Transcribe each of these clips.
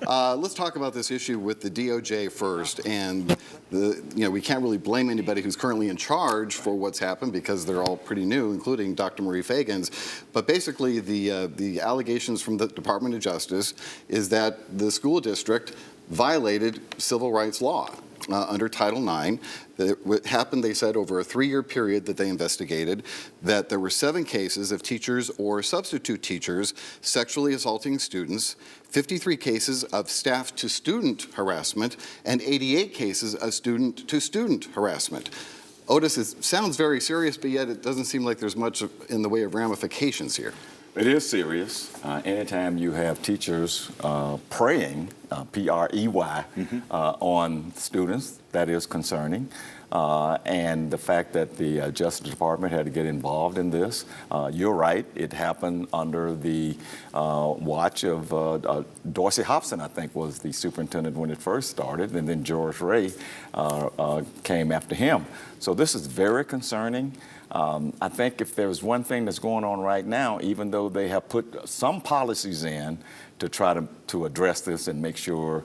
Let's talk about this issue with the DOJ first. And we can't really blame anybody who's currently in charge for what's happened because they're all pretty new, including Dr. Marie Fagans. But basically, the allegations from the Department of Justice is that the school district violated civil rights law. Under Title IX. What happened, they said, over a 3-year period that they investigated, that there were 7 cases of teachers or substitute teachers sexually assaulting students, 53 cases of staff-to-student harassment, and 88 cases of student-to-student harassment. Otis, it sounds very serious, but yet it doesn't seem like there's much in the way of ramifications here. It is serious. Anytime you have teachers preying, P-R-E-Y, on students, that is concerning. And the fact that the Justice Department had to get involved in this, you're right, it happened under the watch of Dorsey Hobson, I think, was the superintendent when it first started, and then George Ray came after him. So this is very concerning. I think if there's one thing that's going on right now, even though they have put some policies in to try to address this and make sure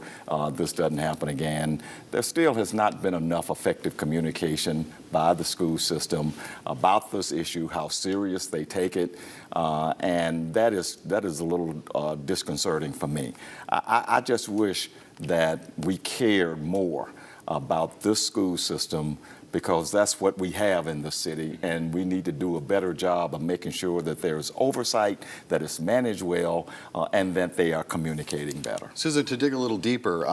this doesn't happen again, there still has not been enough effective communication by the school system about this issue, how serious they take it, and that is a little disconcerting for me. I just wish that we cared more about this school system, because that's what we have in the city, and we need to do a better job of making sure that there's oversight, that it's managed well, and that they are communicating better. Susan, to dig a little deeper,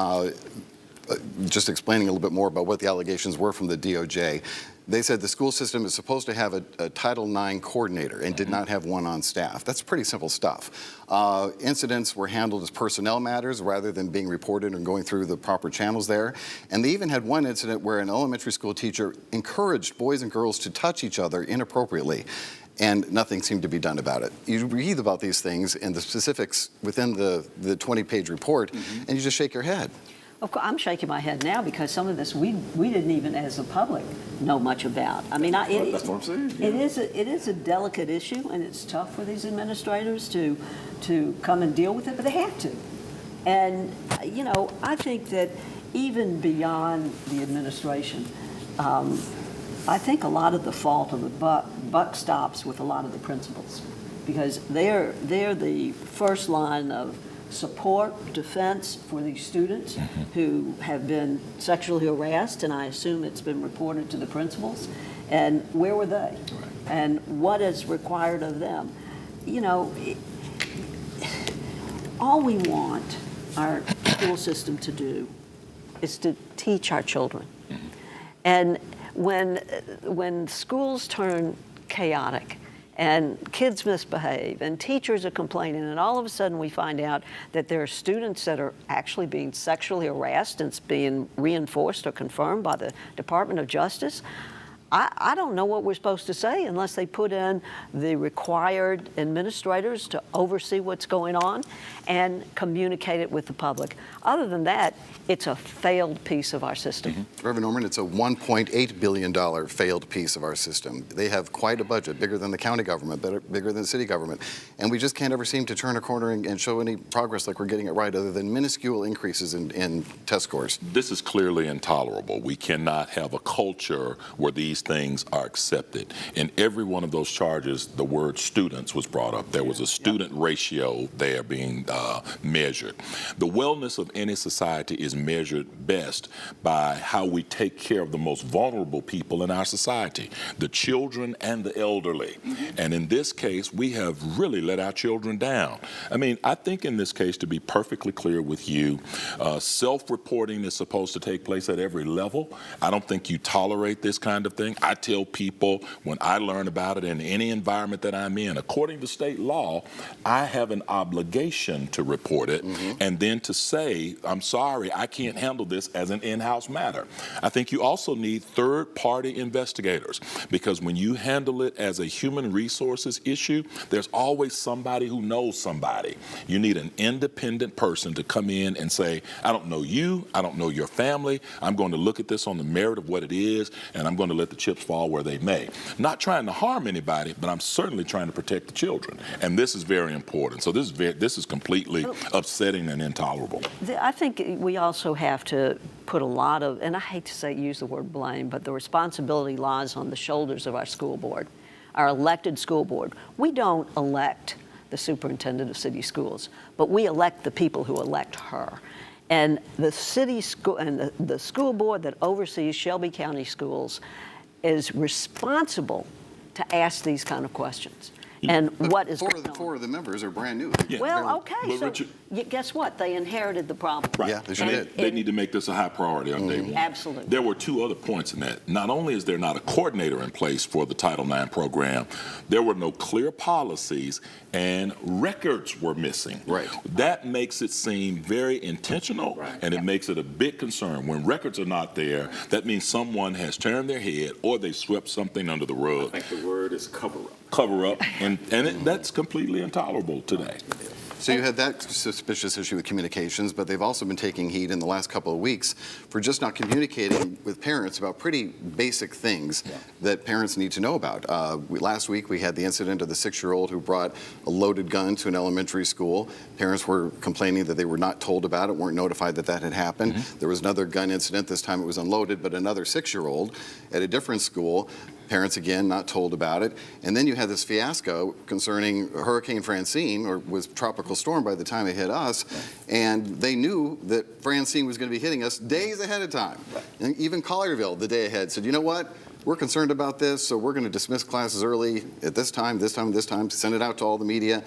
just explaining a little bit more about what the allegations were from the DOJ. They said the school system is supposed to have a Title IX coordinator and did not have one on staff. That's pretty simple stuff. Incidents were handled as personnel matters rather than being reported and going through the proper channels there. And they even had one incident where an elementary school teacher encouraged boys and girls to touch each other inappropriately, and nothing seemed to be done about it. You read about these things and the specifics within the 20-page report, and you just shake your head. Of course, I'm shaking my head now because some of this we didn't even, as the public, know much about. I mean, that's what I'm saying. Yeah. It is a delicate issue, and it's tough for these administrators to come and deal with it, but they have to. And I think that even beyond the administration, I think a lot of the fault of the buck stops with a lot of the principals, because they're the first line of support, defense for these students who have been sexually harassed, and I assume it's been reported to the principals. And where were they? Right. And what is required of them? All we want our school system to do is to teach our children. And when schools turn chaotic, and kids misbehave, and teachers are complaining, and all of a sudden we find out that there are students that are actually being sexually harassed, and it's being reinforced or confirmed by the Department of Justice. I don't know what we're supposed to say unless they put in the required administrators to oversee what's going on and communicate it with the public. Other than that, it's a failed piece of our system. Reverend Norman, it's a $1.8 billion failed piece of our system. They have quite a budget, bigger than the county government, bigger than the city government. And we just can't ever seem to turn a corner and show any progress like we're getting it right, other than minuscule increases in test scores. This is clearly intolerable. We cannot have a culture where these things are accepted. In every one of those charges, the word students was brought up. There was a student ratio there being measured. The wellness of any society is measured best by how we take care of the most vulnerable people in our society, the children and the elderly. And in this case, we have really let our children down. I mean, I think in this case, to be perfectly clear with you, self-reporting is supposed to take place at every level. I don't think you tolerate this kind of thing. I tell people when I learn about it in any environment that I'm in, according to state law, I have an obligation to report it and then to say, I'm sorry, I can't handle this as an in-house matter. I think you also need third-party investigators, because when you handle it as a human resources issue, there's always somebody who knows somebody. You need an independent person to come in and say, I don't know you, I don't know your family, I'm going to look at this on the merit of what it is, and I'm going to let the the chips fall where they may. Not trying to harm anybody, but I'm certainly trying to protect the children. And this is very important. So this is completely upsetting and intolerable. I think we also have to put a lot of, and I hate to use the word blame, but the responsibility lies on the shoulders of our school board, our elected school board. We don't elect the superintendent of city schools, but we elect the people who elect her. And the city school and the school board that oversees Shelby County schools is responsible to ask these kind of questions. And what is going on? Four of the members are brand new. Yeah. Well, okay, But so Richard- guess what? They inherited the problem. Right. Yeah, they sure And did. they need to make this a high priority on day one. Absolutely. There were two other points in that. Not only is there not a coordinator in place for the Title IX program, there were no clear policies and records were missing. Right. That makes it seem very intentional, and it makes it a big concern. When records are not there, that means someone has turned their head or they swept something under the rug. I think the word is cover up. Cover up, and that's completely intolerable today. So you had that suspicious issue with communications, but they've also been taking heat in the last couple of weeks for just not communicating with parents about pretty basic things that parents need to know about. Last week we had the incident of the 6-year-old who brought a loaded gun to an elementary school. Parents were complaining that they were not told about it, weren't notified that that had happened. There was another gun incident, this time it was unloaded, but another 6-year-old at a different school. Parents, again, not told about it. And then you had this fiasco concerning Hurricane Francine, or was tropical storm by the time it hit us, and they knew that Francine was going to be hitting us days ahead of time. And even Collierville, the day ahead, said, you know what? We're concerned about this, so we're going to dismiss classes early at this time, send it out to all the media.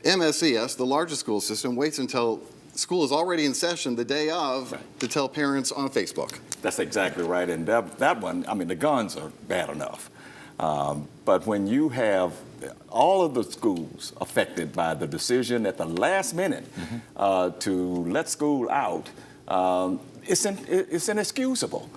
MSCS, the largest school system, waits until school is already in session the day of to tell parents on Facebook. That's exactly right. And that one, I mean, the guns are bad enough. But when you have all of the schools affected by the decision at the last minute to let school out, it's inexcusable.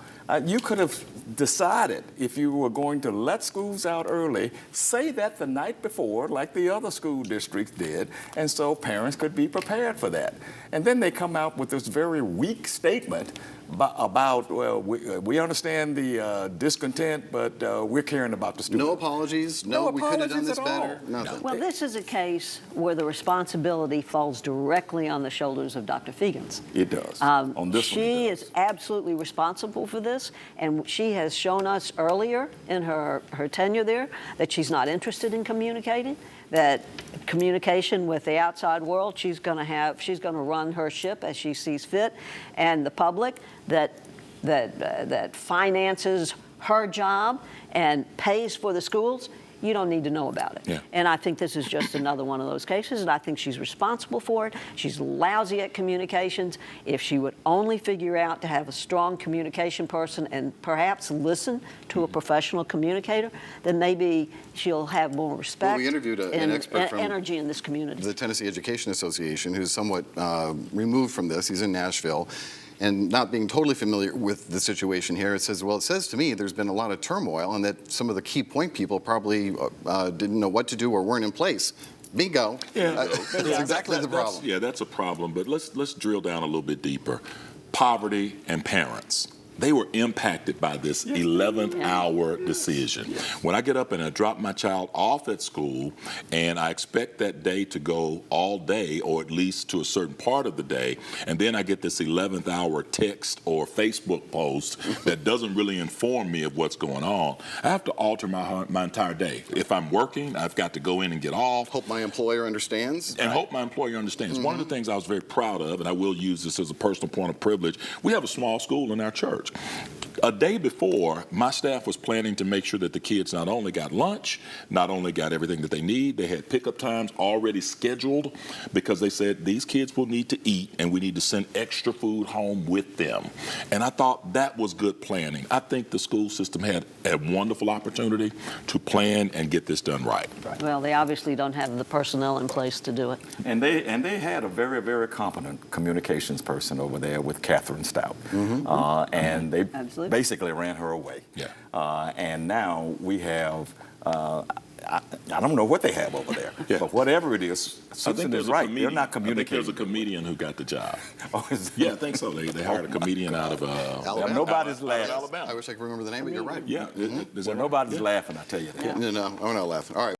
You could have decided if you were going to let schools out early, say that the night before, like the other school districts did, and so parents could be prepared for that. And then they come out with this very weak statement about, well, we understand the discontent, but we're caring about the students. No apologies. No, we could have done this better. Nothing. Well, this is a case where the responsibility falls directly on the shoulders of Dr. Fegans. It does. On this one, She it does. is absolutely responsible for this, and she has shown us earlier in her tenure there that she's not interested in communicating, that communication with the outside world, she's going to run her ship as she sees fit, and the public that finances her job and pays for the schools, you don't need to know about it. Yeah. And I think this is just another one of those cases, and I think she's responsible for it. She's lousy at communications. If she would only figure out to have a strong communication person and perhaps listen to a professional communicator, then maybe she'll have more respect Well, we interviewed an and expert from energy in this community. the Tennessee Education Association, who's somewhat removed from this. He's in Nashville. And not being totally familiar with the situation here, it says to me there's been a lot of turmoil and that some of the key point people probably didn't know what to do or weren't in place. Bingo. Yeah. That's exactly the problem. That's a problem, but let's drill down a little bit deeper. Poverty and parents. They were impacted by this 11th hour decision. When I get up and I drop my child off at school and I expect that day to go all day or at least to a certain part of the day, and then I get this 11th hour text or Facebook post that doesn't really inform me of what's going on, I have to alter my entire day. If I'm working, I've got to go in and get off. Hope my employer understands. And hope my employer understands. One of the things I was very proud of, and I will use this as a personal point of privilege, we have a small school in our church. A day before, my staff was planning to make sure that the kids not only got lunch, not only got everything that they need, they had pickup times already scheduled because they said these kids will need to eat and we need to send extra food home with them. And I thought that was good planning. I think the school system had a wonderful opportunity to plan and get this done right. Well, they obviously don't have the personnel in place to do it. And they had a very, very competent communications person over there with Catherine Stout. And they Absolutely. basically ran her away. Yeah. And now we have, I don't know what they have over there. Yeah. But whatever it is, Susan is right. They're not I think communicating. there's a comedian who got the job. Oh, is- Yeah, I think so. They hired a comedian out of Alabama. Nobody's laughing. Alabama. I wish I could remember the name, but you're right. Yeah. Is Well, that right? nobody's Yeah. laughing, I tell you that. No, I'm not laughing. All right.